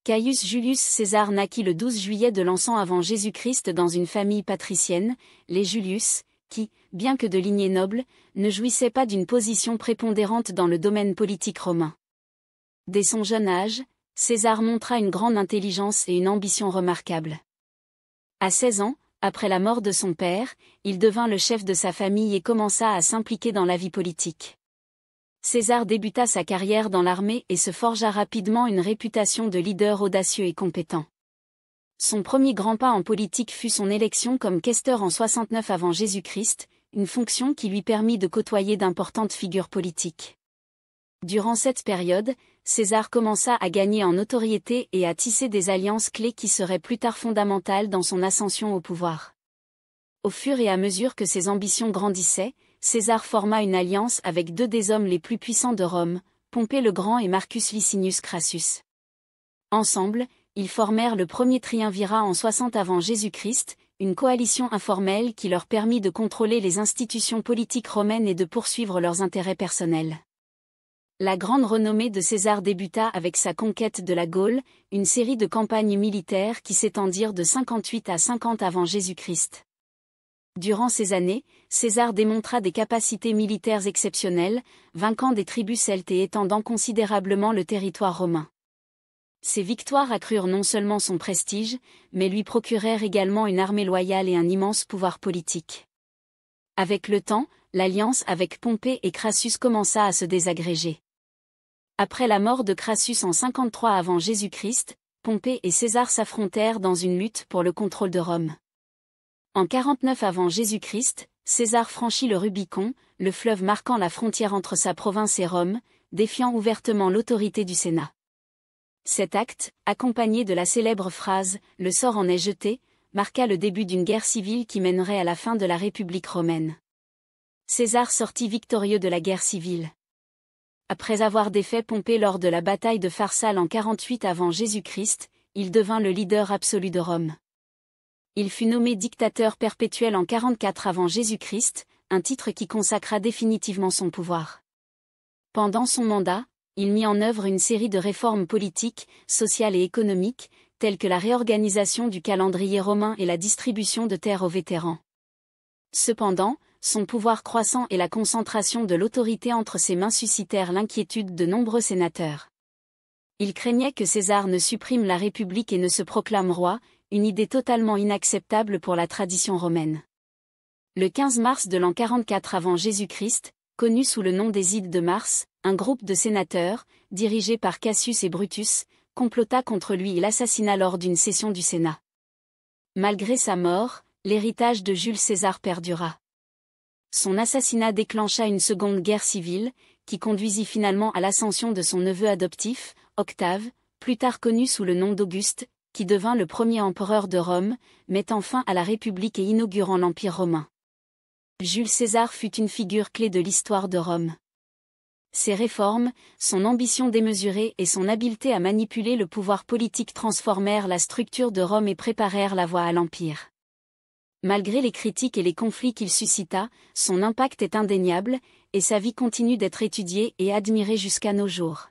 Caius Julius César naquit le 12 juillet de l'an 100 avant Jésus-Christ dans une famille patricienne, les Julius, qui, bien que de lignée noble, ne jouissait pas d'une position prépondérante dans le domaine politique romain. Dès son jeune âge, César montra une grande intelligence et une ambition remarquables. À 16 ans, après la mort de son père, il devint le chef de sa famille et commença à s'impliquer dans la vie politique. César débuta sa carrière dans l'armée et se forgea rapidement une réputation de leader audacieux et compétent. Son premier grand pas en politique fut son élection comme questeur en 69 avant Jésus-Christ, une fonction qui lui permit de côtoyer d'importantes figures politiques. Durant cette période, César commença à gagner en notoriété et à tisser des alliances clés qui seraient plus tard fondamentales dans son ascension au pouvoir. Au fur et à mesure que ses ambitions grandissaient, César forma une alliance avec deux des hommes les plus puissants de Rome, Pompée le Grand et Marcus Licinius Crassus. Ensemble, ils formèrent le premier triumvirat en 60 avant Jésus-Christ, une coalition informelle qui leur permit de contrôler les institutions politiques romaines et de poursuivre leurs intérêts personnels. La grande renommée de César débuta avec sa conquête de la Gaule, une série de campagnes militaires qui s'étendirent de 58 à 50 avant Jésus-Christ. Durant ces années, César démontra des capacités militaires exceptionnelles, vainquant des tribus celtes et étendant considérablement le territoire romain. Ces victoires accrurent non seulement son prestige, mais lui procurèrent également une armée loyale et un immense pouvoir politique. Avec le temps, l'alliance avec Pompée et Crassus commença à se désagréger. Après la mort de Crassus en 53 avant Jésus-Christ, Pompée et César s'affrontèrent dans une lutte pour le contrôle de Rome. En 49 avant Jésus-Christ, César franchit le Rubicon, le fleuve marquant la frontière entre sa province et Rome, défiant ouvertement l'autorité du Sénat. Cet acte, accompagné de la célèbre phrase « Le sort en est jeté », marqua le début d'une guerre civile qui mènerait à la fin de la République romaine. César sortit victorieux de la guerre civile. Après avoir défait Pompée lors de la bataille de Pharsale en 48 avant Jésus-Christ, il devint le leader absolu de Rome. Il fut nommé dictateur perpétuel en 44 avant Jésus-Christ, un titre qui consacra définitivement son pouvoir. Pendant son mandat, il mit en œuvre une série de réformes politiques, sociales et économiques, telles que la réorganisation du calendrier romain et la distribution de terres aux vétérans. Cependant, son pouvoir croissant et la concentration de l'autorité entre ses mains suscitèrent l'inquiétude de nombreux sénateurs. Il craignait que César ne supprime la République et ne se proclame roi, une idée totalement inacceptable pour la tradition romaine. Le 15 mars de l'an 44 avant Jésus-Christ, connu sous le nom des Ides de Mars, un groupe de sénateurs, dirigé par Cassius et Brutus, complota contre lui et l'assassina lors d'une session du Sénat. Malgré sa mort, l'héritage de Jules César perdura. Son assassinat déclencha une seconde guerre civile, qui conduisit finalement à l'ascension de son neveu adoptif, Octave, plus tard connu sous le nom d'Auguste, qui devint le premier empereur de Rome, mettant fin à la République et inaugurant l'Empire romain. Jules César fut une figure clé de l'histoire de Rome. Ses réformes, son ambition démesurée et son habileté à manipuler le pouvoir politique transformèrent la structure de Rome et préparèrent la voie à l'Empire. Malgré les critiques et les conflits qu'il suscita, son impact est indéniable, et sa vie continue d'être étudiée et admirée jusqu'à nos jours.